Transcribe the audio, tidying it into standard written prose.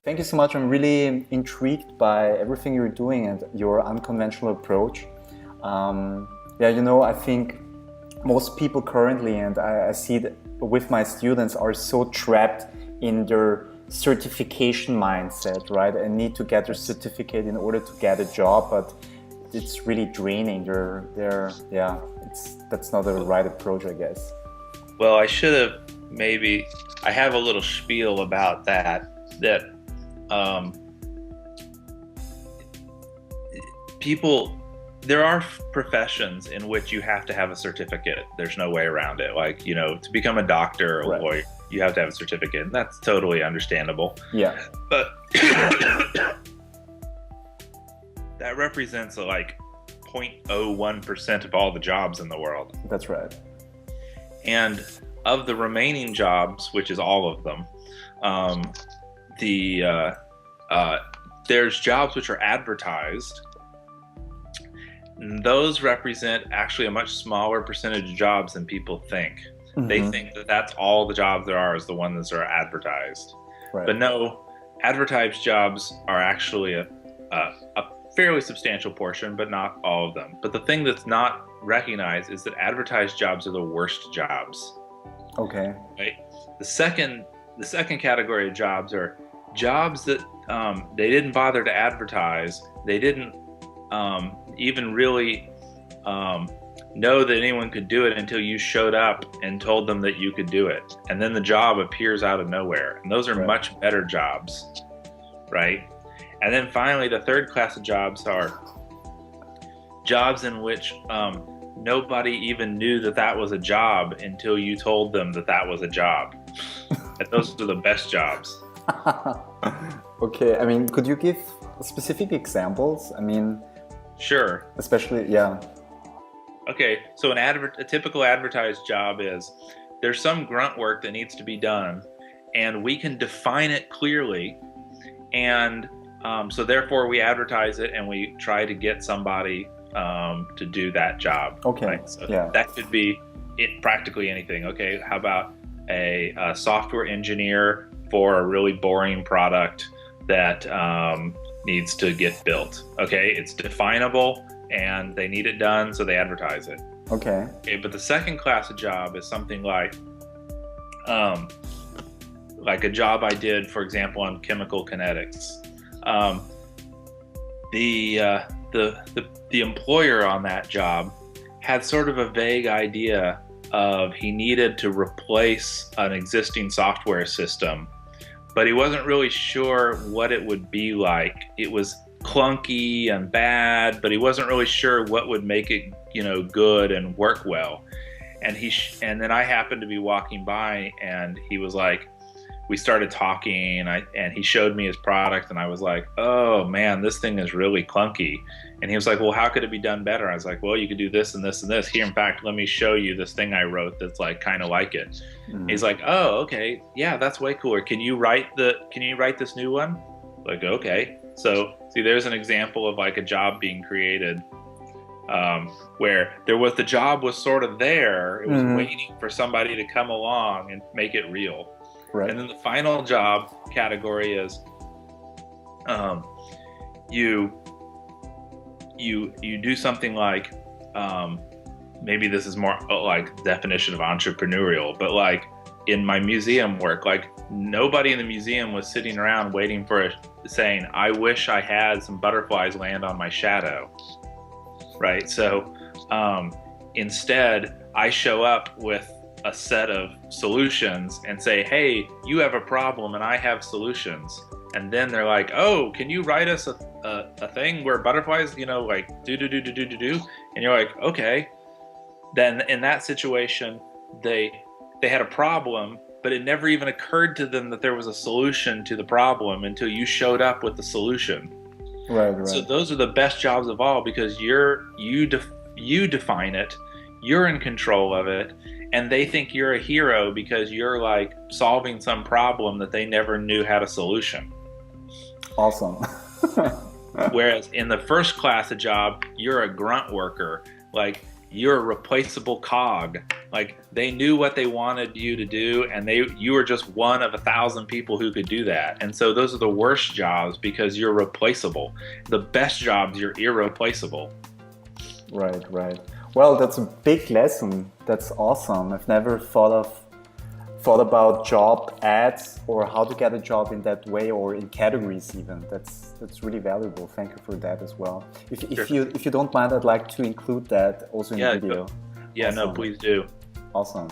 Thank you so much. I'm really intrigued by everything you're doing and your unconventional approach. I think most people currently, and I see it with my students, are so trapped in their certification mindset, right? And need to get their certificate in order to get a job, but it's really draining. That's not the right approach, I guess. Well, I should have I have a little spiel about that there are professions in which you have to have a certificate. There's no way around it. Like, to become a doctor or a lawyer, you have to have a certificate. And that's totally understandable. Yeah. But that represents like 0.01% of all the jobs in the world. That's right. And of the remaining jobs, which is all of them, there's jobs which are advertised. And those represent actually a much smaller percentage of jobs than people think. Mm-hmm. They think that that's all the jobs there are is the ones that are advertised. Right. But no, advertised jobs are actually a fairly substantial portion, but not all of them. But the thing that's not recognized is that advertised jobs are the worst jobs. Okay. Right? The second category of jobs are jobs that they didn't bother to advertise. They didn't even really know that anyone could do it until you showed up and told them that you could do it. And then the job appears out of nowhere. And those are much better jobs, right? And then finally, the third class of jobs are jobs in which nobody even knew that was a job until you told them that was a job. And those are the best jobs. Okay, I mean, could you give specific examples? I mean, sure. Especially, yeah. Okay, so a typical advertised job is there's some grunt work that needs to be done, and we can define it clearly, and so therefore we advertise it and we try to get somebody to do that job. Okay, right? So that could be practically anything. Okay, how about a software engineer for a really boring product that needs to get built? Okay, it's definable and they need it done, so they advertise it. Okay, but the second class of job is something like a job I did, for example, on chemical kinetics. The employer on that job had sort of a vague idea of he needed to replace an existing software system, but he wasn't really sure what it would be like. It was clunky and bad, but he wasn't really sure what would make it, good and work well. And then I happened to be walking by, and he was like, we started talking, and he showed me his product, and I was like, oh man, this thing is really clunky. And he was like, well, how could it be done better? I was like, well, you could do this and this and this. Here, in fact, let me show you this thing I wrote that's like kind of like it. Mm-hmm. He's like, oh, okay, yeah, that's way cooler. Can you write this new one? Like, okay. So see, there's an example of like a job being created where the job was sort of there. It was waiting for somebody to come along and make it real. Right. And then the final job category is you do something like maybe this is more like definition of entrepreneurial, but like in my museum work, like nobody in the museum was sitting around waiting for saying, I wish I had some butterflies land on my shadow, right? So instead, I show up with a set of solutions and say, hey, you have a problem and I have solutions. And then they're like, oh, can you write us a thing where butterflies, like do. And you're like, okay. Then in that situation, they had a problem, but it never even occurred to them that there was a solution to the problem until you showed up with the solution. Right. So those are the best jobs of all, because you define it, you're in control of it, and they think you're a hero because you're like solving some problem that they never knew had a solution. Awesome. Whereas in the first class of job, you're a grunt worker. Like you're a replaceable cog. Like, they knew what they wanted you to do, and you were just one of 1,000 people who could do that. And so those are the worst jobs because you're replaceable. The best jobs, you're irreplaceable. Right. Well, that's a big lesson. That's awesome. I've never thought about job ads or how to get a job in that way, or in categories even. That's really valuable. Thank you for that as well. If you don't mind, I'd like to include that also in the video. Yeah, awesome. No, please do. Awesome.